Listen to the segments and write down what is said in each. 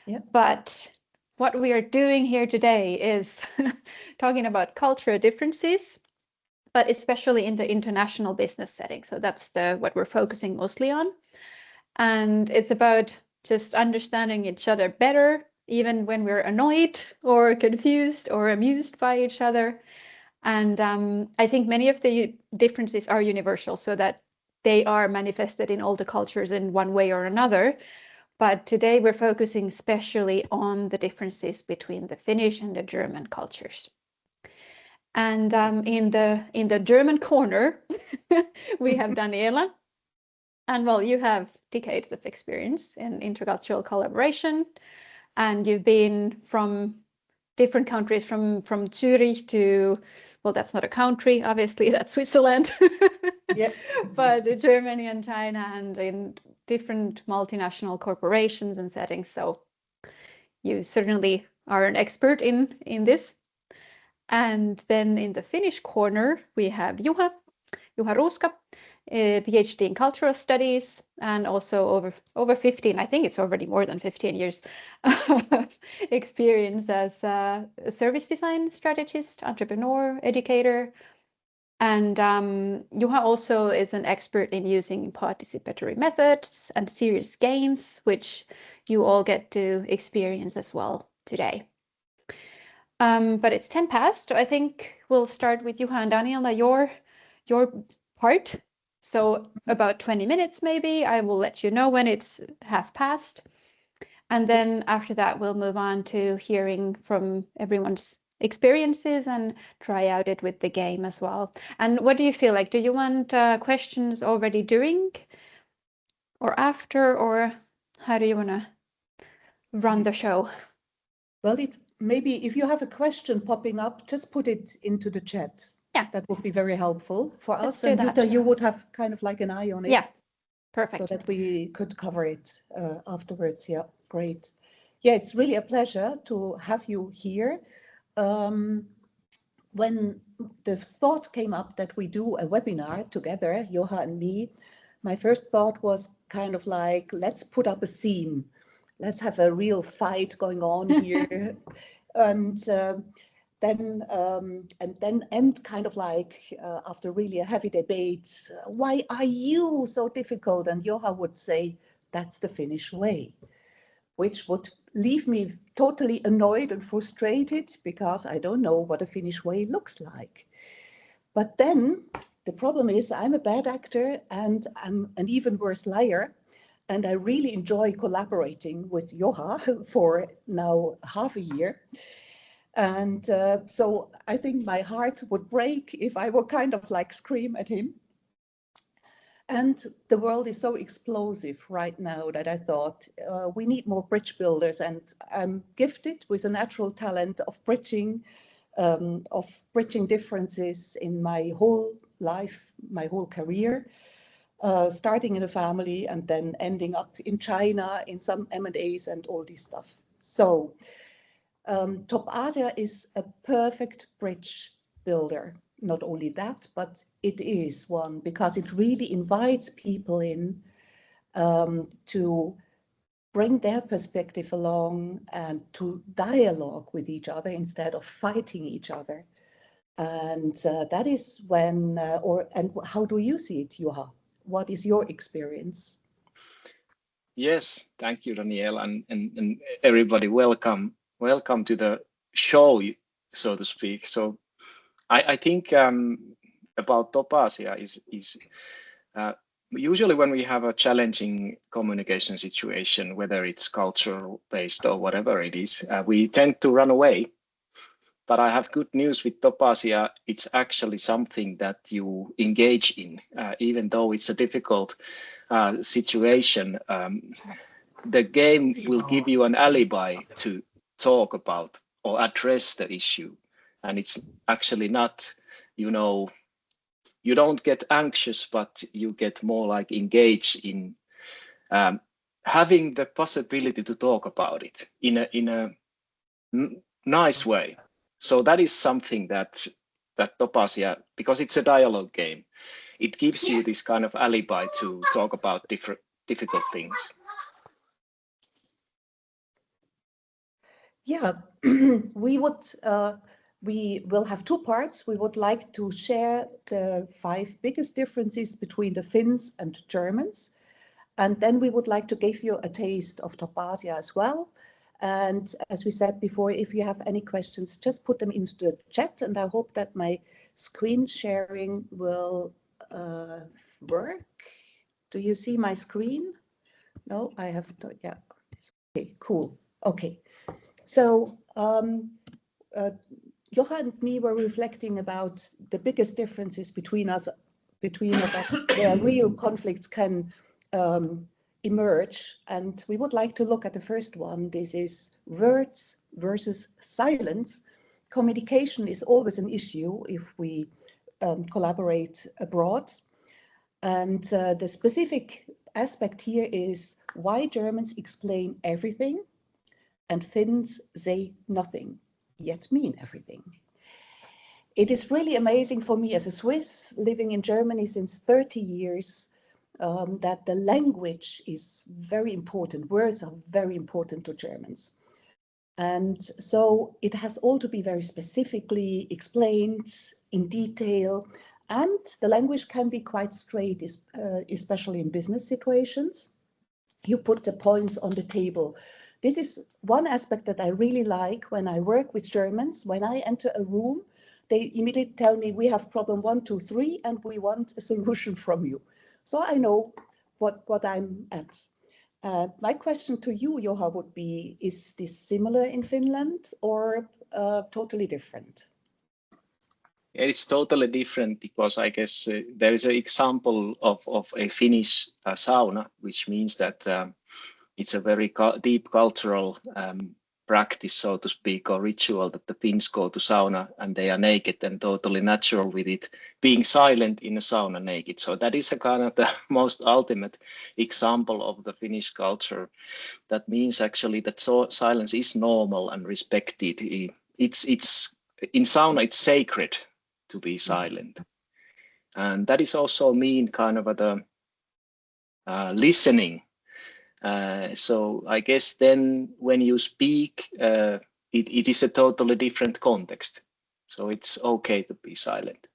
Yeah. But what we are doing here today is talking about cultural differences, but especially in the international business setting. So that's what we're focusing mostly on. And it's about just understanding each other better, even when we're annoyed or confused or amused by each other. And I think many of the differences are universal, so that they are manifested in all the cultures in one way or another. But today we're focusing especially on the differences between the Finnish and the German cultures. And in the German corner, we have Daniela. And well, you have decades of experience in intercultural collaboration, and you've been from different countries, from Zurich to, well, that's not a country, obviously, that's Switzerland. Yeah. But Germany and China, and in different multinational corporations and settings. So you certainly are an expert in this. And then in the Finnish corner, we have Juha Ruuska, a PhD in cultural studies, and also over 15, I think it's already more than 15 years experience as a service design strategist, entrepreneur, educator. And Juha also is an expert in using participatory methods and serious games, which you all get to experience as well today. But it's 10 past, so I think we'll start with Juha and Daniela, your part. So about 20 minutes maybe. I will let you know when it's half past. And then after that, we'll move on to hearing from everyone's experiences and try out it with the game as well. And what do you feel like? Do you want questions already during or after, or how do you want to run the show? Well, maybe if you have a question popping up, just put it into the chat. Yeah. That would be very helpful for Let's us. do And that. Jutta, you would have kind of like an eye on it. Yeah, perfect. So that we could cover it afterwards. Yeah, great. Yeah, it's really a pleasure to have you here. When the thought came up that we do a webinar together, Juha and me, my first thought was kind of like, let's put up a scene. Let's have a real fight going on here. And then end kind of like after really a heavy debate, why are you so difficult? And Juha would say, that's the Finnish way, which would leave me totally annoyed and frustrated because I don't know what a Finnish way looks like. But then the problem is I'm a bad actor and I'm an even worse liar. And I really enjoy collaborating with Juha for now half a year. And so I think my heart would break if I were kind of like scream at him. And the world is so explosive right now that I thought we need more bridge builders. And I'm gifted with a natural talent of bridging differences in my whole life, my whole career, starting in a family and then ending up in China in some M&As and all this stuff. So Topaasia is a perfect bridge builder. Not only that, but it is one because it really invites people in to bring their perspective along and to dialogue with each other instead of fighting each other. And that is when, and how do you see it, Juha? What is your experience? Yes, thank you, Danielle, and everybody. Welcome to the show, so to speak. So I think about Topaasia is usually when we have a challenging communication situation, whether it's cultural based or whatever it is, we tend to run away. But I have good news with Topaasia. It's actually something that you engage in, even though it's a difficult situation. The game will give you an alibi to talk about or address the issue. And it's actually not, you don't get anxious, but you get more like engaged in having the possibility to talk about it in a nice way. So that is something that Topaasia, because it's a dialogue game, it gives you this kind of alibi to talk about difficult things. Yeah, we will have two parts. We would like to share the 5 biggest differences between the Finns and Germans. And then we would like to give you a taste of Topaasia as well. And as we said before, if you have any questions, just put them into the chat. And I hope that my screen sharing will work. Do you see my screen? No, I have to, yeah. Okay, cool. Okay. So Juha and me were reflecting about the biggest differences between us, where real conflicts can emerge. And we would like to look at the first one. This is words versus silence. Communication is always an issue if we collaborate abroad. And the specific aspect here is why Germans explain everything and Finns say nothing, yet mean everything. It is really amazing for me as a Swiss living in Germany since 30 years that the language is very important. Words are very important to Germans. And so it has all to be very specifically explained in detail. And the language can be quite straight, especially in business situations. You put the points on the table. This is one aspect that I really like when I work with Germans. When I enter a room, they immediately tell me, we have problem 1, 2, 3, and we want a solution from you. So I know what I'm at. My question to you, Juha, would be, is this similar in Finland or totally different? It's totally different because I guess there is an example of a Finnish sauna, which means that it's a very deep cultural practice, so to speak, or ritual that the Finns go to sauna and they are naked and totally natural with it, being silent in a sauna naked. So that is a kind of the most ultimate example of the Finnish culture. That means actually that silence is normal and respected. It's in sauna, it's sacred to be silent. And that is also mean kind of the listening. So I guess then when you speak, it is a totally different context. So it's okay to be silent.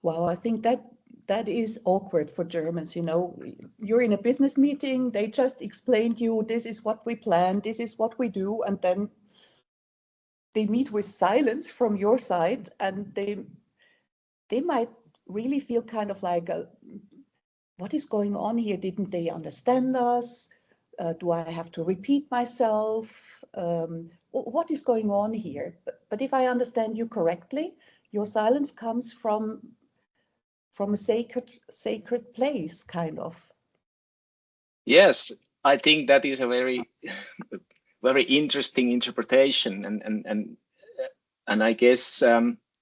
Wow, I think that is awkward for Germans. You know, you're in a business meeting, they just explained you, this is what we plan, this is what we do, and then they meet with silence from your side, and they might really feel kind of like, what is going on here? Didn't they understand us? Do I have to repeat myself? What is going on here? But if I understand you correctly, your silence comes from a sacred place, kind of. Yes, I think that is a very very interesting interpretation, and I guess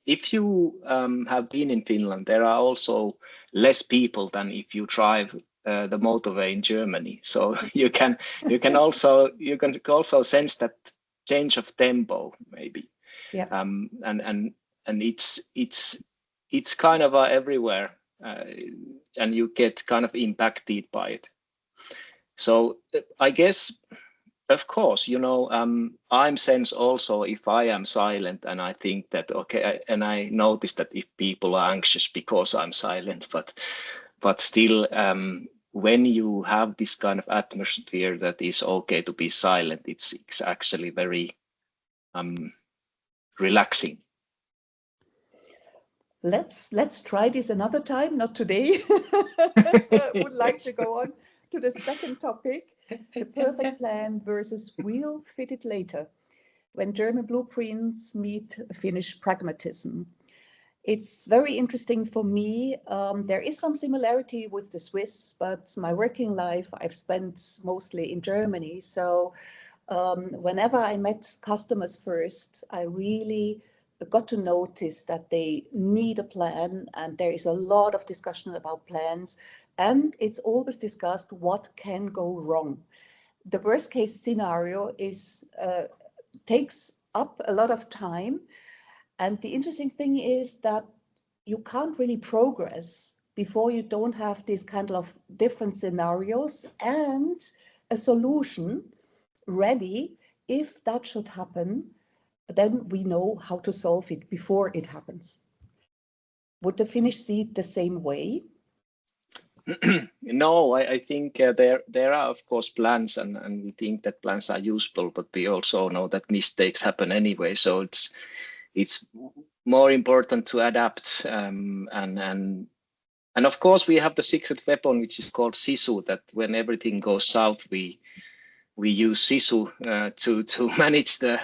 if you have been in Finland, there are also less people than if you drive the motorway in Germany. So you can also sense that change of tempo maybe. Yeah. And it's kind of everywhere, and you get kind of impacted by it. So I guess, of course, you know, I'm sense also if I am silent and I think that, okay, and I notice that if people are anxious because I'm silent, but still, when you have this kind of atmosphere that is okay to be silent, it's actually very relaxing. Let's try this another time, not today. I would like to go on to the second topic, the perfect plan versus we'll fit it later, when German blueprints meet Finnish pragmatism. It's very interesting for me. There is some similarity with the Swiss, but my working life I've spent mostly in Germany. So whenever I met customers first, I really got to notice that they need a plan, and there is a lot of discussion about plans, and it's always discussed what can go wrong. The worst case scenario takes up a lot of time, and the interesting thing is that you can't really progress before you don't have these kind of different scenarios and a solution ready if that should happen, then we know how to solve it before it happens. Would the Finnish see it the same way? No, I think there are of course plans, and we think that plans are useful, but we also know that mistakes happen anyway. So it's more important to adapt, and of course we have the secret weapon, which is called sisu. That when everything goes south, we use sisu to manage the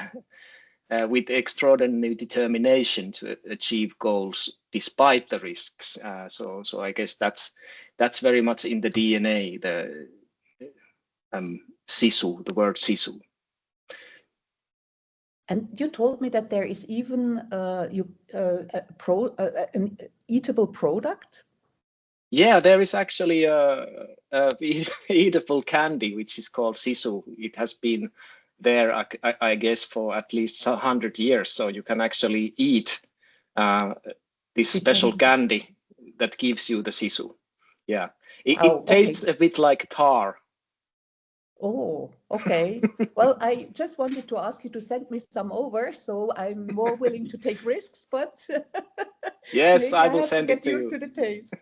with extraordinary determination to achieve goals despite the risks. So I guess that's very much in the DNA, the sisu, the word sisu. And you told me that there is even an eatable product. Yeah, there is actually a eatable candy which is called sisu. It has been there, I guess, for at least 100 years. So you can actually eat this special candy that gives you the sisu. Yeah, it tastes a bit like tar. Oh, okay. Well, I just wanted to ask you to send me some over, so I'm more willing to take risks, but yes, I will have send to get it to used you. to the taste.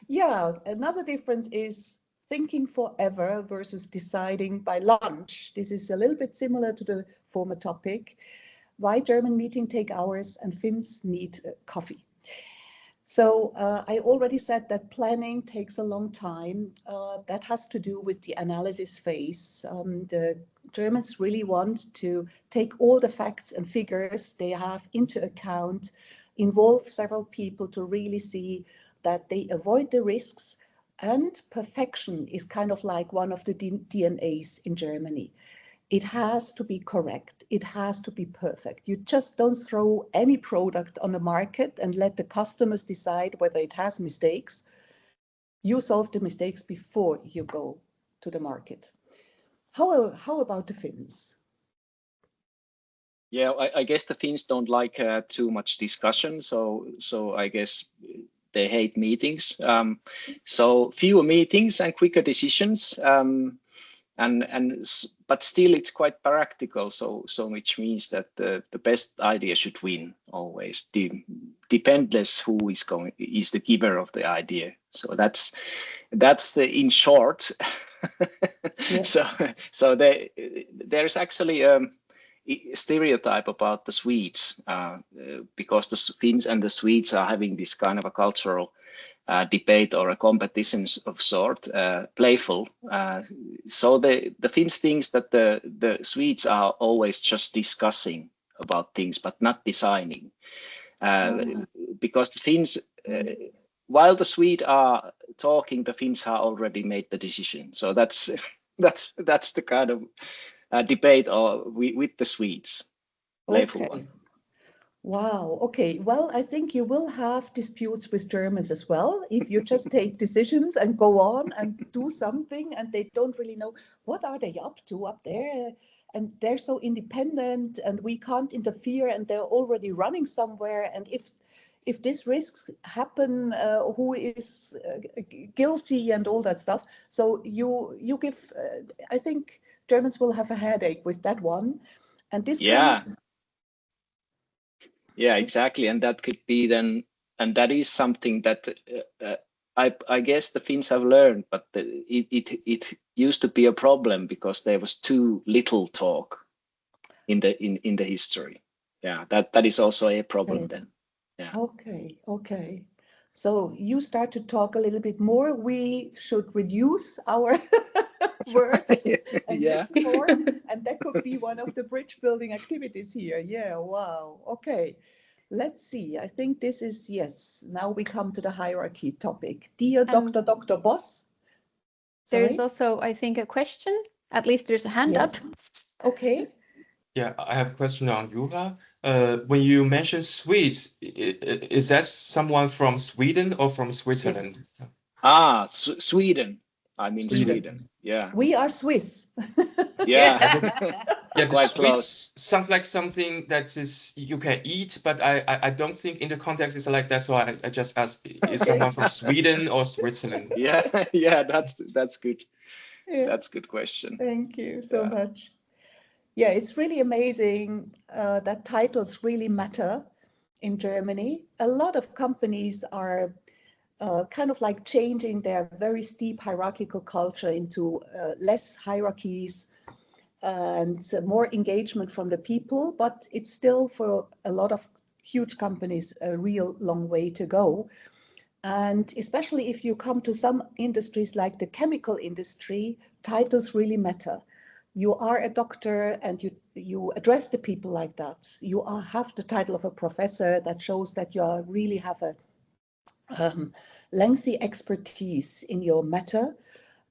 Yeah, another difference is thinking forever versus deciding by lunch. This is a little bit similar to the former topic. Why German meetings take hours and Finns need coffee. So I already said that planning takes a long time. That has to do with the analysis phase. The Germans really want to take all the facts and figures they have into account, involve several people to really see that they avoid the risks, and perfection is kind of like one of the DNAs in Germany. It has to be correct. It has to be perfect. You just don't throw any product on the market and let the customers decide whether it has mistakes. You solve the mistakes before you go to the market. How about the Finns? Yeah, I guess the Finns don't like too much discussion, so I guess they hate meetings. So fewer meetings and quicker decisions. But still it's quite practical, so which means that the best idea should win always, dependless who is the giver of the idea. So that's the in short. Yeah. So there's actually a stereotype about the Swedes, because the Finns and the Swedes are having this kind of a cultural debate or a competition of sort, playful. So the Finns thinks that the Swedes are always just discussing about things, but not designing. Because the Finns, while the Swedes are talking, the Finns have already made the decision. So that's the kind of debate with the Swedes. Playful one. Wow. Okay. Well, I think you will have disputes with Germans as well if you just take decisions and go on and do something and they don't really know what are they up to up there, and they're so independent and we can't interfere and they're already running somewhere, and if these risks happen, who is guilty and all that stuff. So you give. I think Germans will have a headache with that one, and this comes. Yeah, exactly, and that could be then, and that is something that I guess the Finns have learned, but it used to be a problem because there was too little talk in the history. Yeah, that is also a problem then. Yeah. Okay. So you start to talk a little bit more. We should reduce our words and listen more. And that could be one of the bridge building activities here. Yeah, wow. Okay. Let's see. I think this is, yes. Now we come to the hierarchy topic. Dear Dr. Boss. There's also, I think, a question. At least there's a hand up. Okay. Yeah, I have a question on Juha. When you mention Swedes, is that someone from Sweden or from Switzerland? Yes. Sweden. I mean Sweden. Yeah. We are Swiss. Yeah. Yeah, quite close. Sounds like something that is you can eat, but I don't think in the context it's like that. So I just asked, is someone from Sweden or Switzerland? Yeah, that's good. Yeah. That's a good question. Thank you so much. Yeah, it's really amazing that titles really matter in Germany. A lot of companies are kind of like changing their very steep hierarchical culture into less hierarchies and more engagement from the people, but it's still for a lot of huge companies a real long way to go. And especially if you come to some industries like the chemical industry, titles really matter. You are a doctor and you address the people like that. You have the title of a professor that shows that you really have a lengthy expertise in your matter.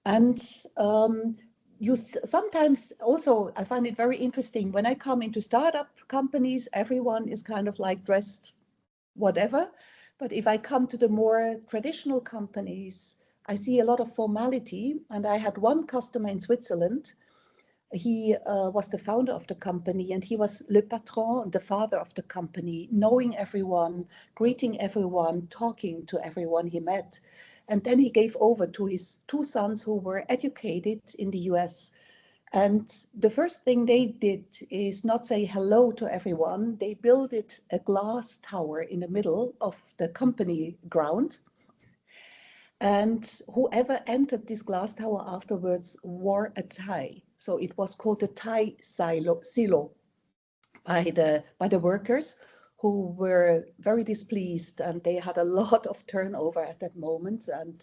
And you sometimes also, I find it very interesting, when I come into startup companies, everyone is kind of like dressed whatever. But if I come to the more traditional companies, I see a lot of formality. And I had one customer in Switzerland. He was the founder of the company, and he was le patron, the father of the company, knowing everyone, greeting everyone, talking to everyone he met. And then he gave over to his two sons who were educated in the US. And the first thing they did is not say hello to everyone. They built a glass tower in the middle of the company ground. And whoever entered this glass tower afterwards wore a tie. So it was called the tie silo by the workers, who were very displeased, and they had a lot of turnover at that moment. And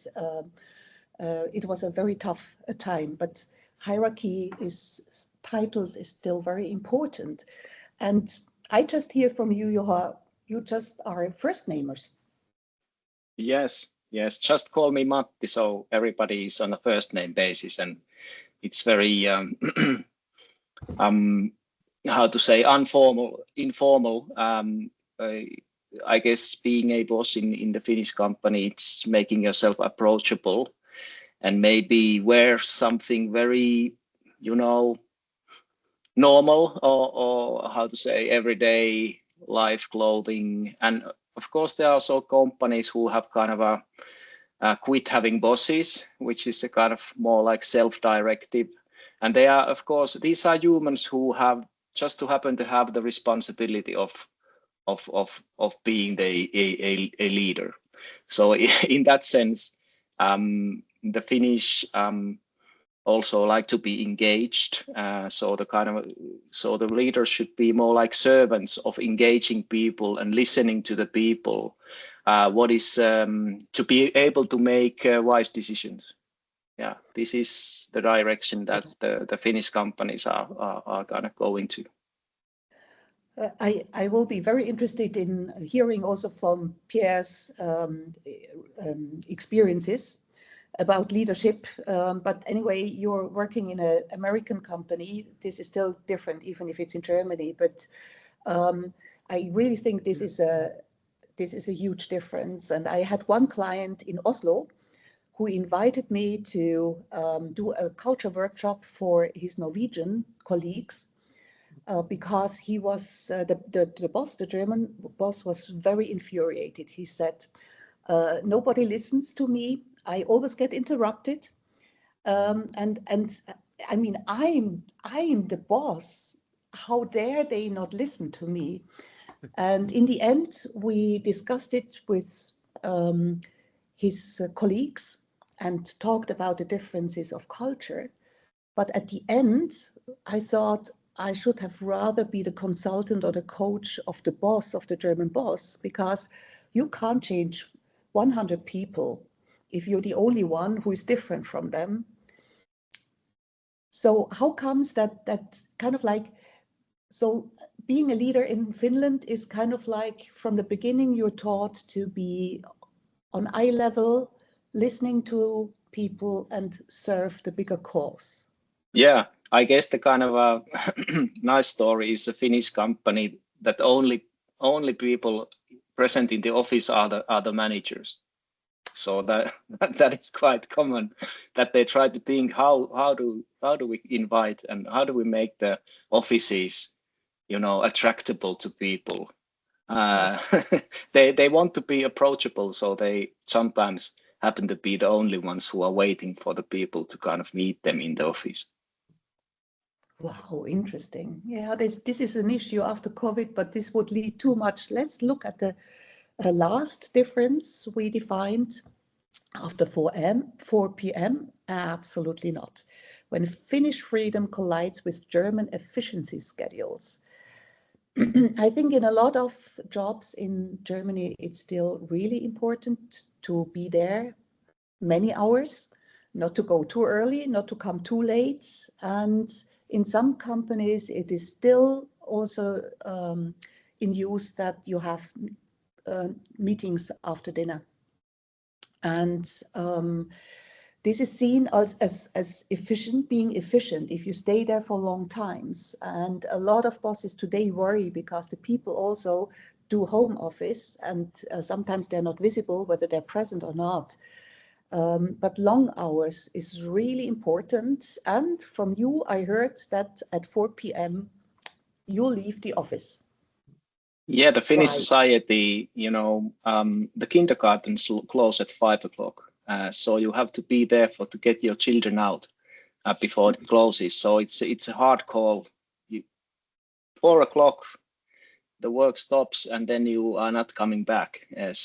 it was a very tough time. But hierarchy titles is still very important. And I just hear from you, Juha, you just are first namers. Yes, just call me Matti, so everybody is on a first name basis, and it's very how to say, informal. I guess being a boss in the Finnish company, it's making yourself approachable, and maybe wear something very, normal, or how to say, everyday life clothing. And of course, there are also companies who have kind of quit having bosses, which is a kind of more like self-directive. And they are, of course, these are humans who have just to happen to have the responsibility of being a leader. So in that sense, the Finnish also like to be engaged. So the leaders should be more like servants of engaging people and listening to the people. What is to be able to make wise decisions. Yeah, this is the direction that the Finnish companies are kind of going to. I will be very interested in hearing also from Pierre's experiences about leadership. But anyway, you're working in an American company. This is still different, even if it's in Germany. But I really think this is a huge difference. And I had one client in Oslo who invited me to do a culture workshop for his Norwegian colleagues. Because he was the boss, the German boss, was very infuriated. He said, nobody listens to me. I always get interrupted. And I mean, I'm the boss. How dare they not listen to me? And in the end, we discussed it with his colleagues and talked about the differences of culture. But at the end, I thought I should have rather be the consultant or the coach of the boss, of the German boss, because you can't change 100 people if you're the only one who is different from them. So how comes that kind of like, so being a leader in Finland is kind of like from the beginning you're taught to be on eye level, listening to people and serve the bigger cause. Yeah, I guess the kind of a nice story is a Finnish company that only people present in the office are the managers. So that is quite common, that they try to think how do we invite and how do we make the offices, attractable to people. They want to be approachable, so they sometimes happen to be the only ones who are waiting for the people to kind of meet them in the office. Wow, interesting. Yeah, this is an issue after COVID, but this would lead too much. Let's look at the last difference we defined after 4 p.m. Absolutely not. When Finnish freedom collides with German efficiency schedules. I think in a lot of jobs in Germany, it's still really important to be there many hours, not to go too early, not to come too late. And in some companies, it is still also in use that you have meetings after dinner. And this is seen as efficient, being efficient if you stay there for long times. And a lot of bosses today worry because the people also do home office, and sometimes they're not visible whether they're present or not. But long hours is really important. And from you, I heard that at 4 p.m. you leave the office. Yeah, the Finnish Right. society, the kindergartens close at 5 o'clock. So you have to be there to get your children out before it closes. So it's a hard call. 4 o'clock, the work stops, and then you are not coming back. And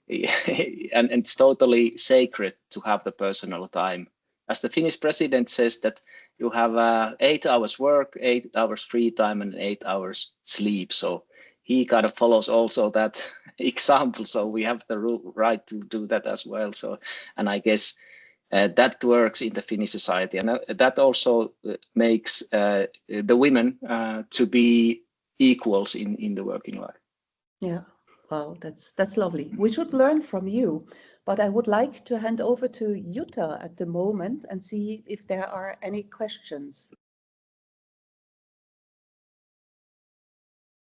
it's totally sacred to have the personal time. As the Finnish president says that you have 8 hours work, 8 hours free time, and 8 hours sleep. So he kind of follows also that example. So we have the right to do that as well. So, and I guess that works in the Finnish society, and that also makes the women to be equals in the working life. Yeah, wow, that's lovely. We should learn from you, but I would like to hand over to Jutta at the moment and see if there are any questions.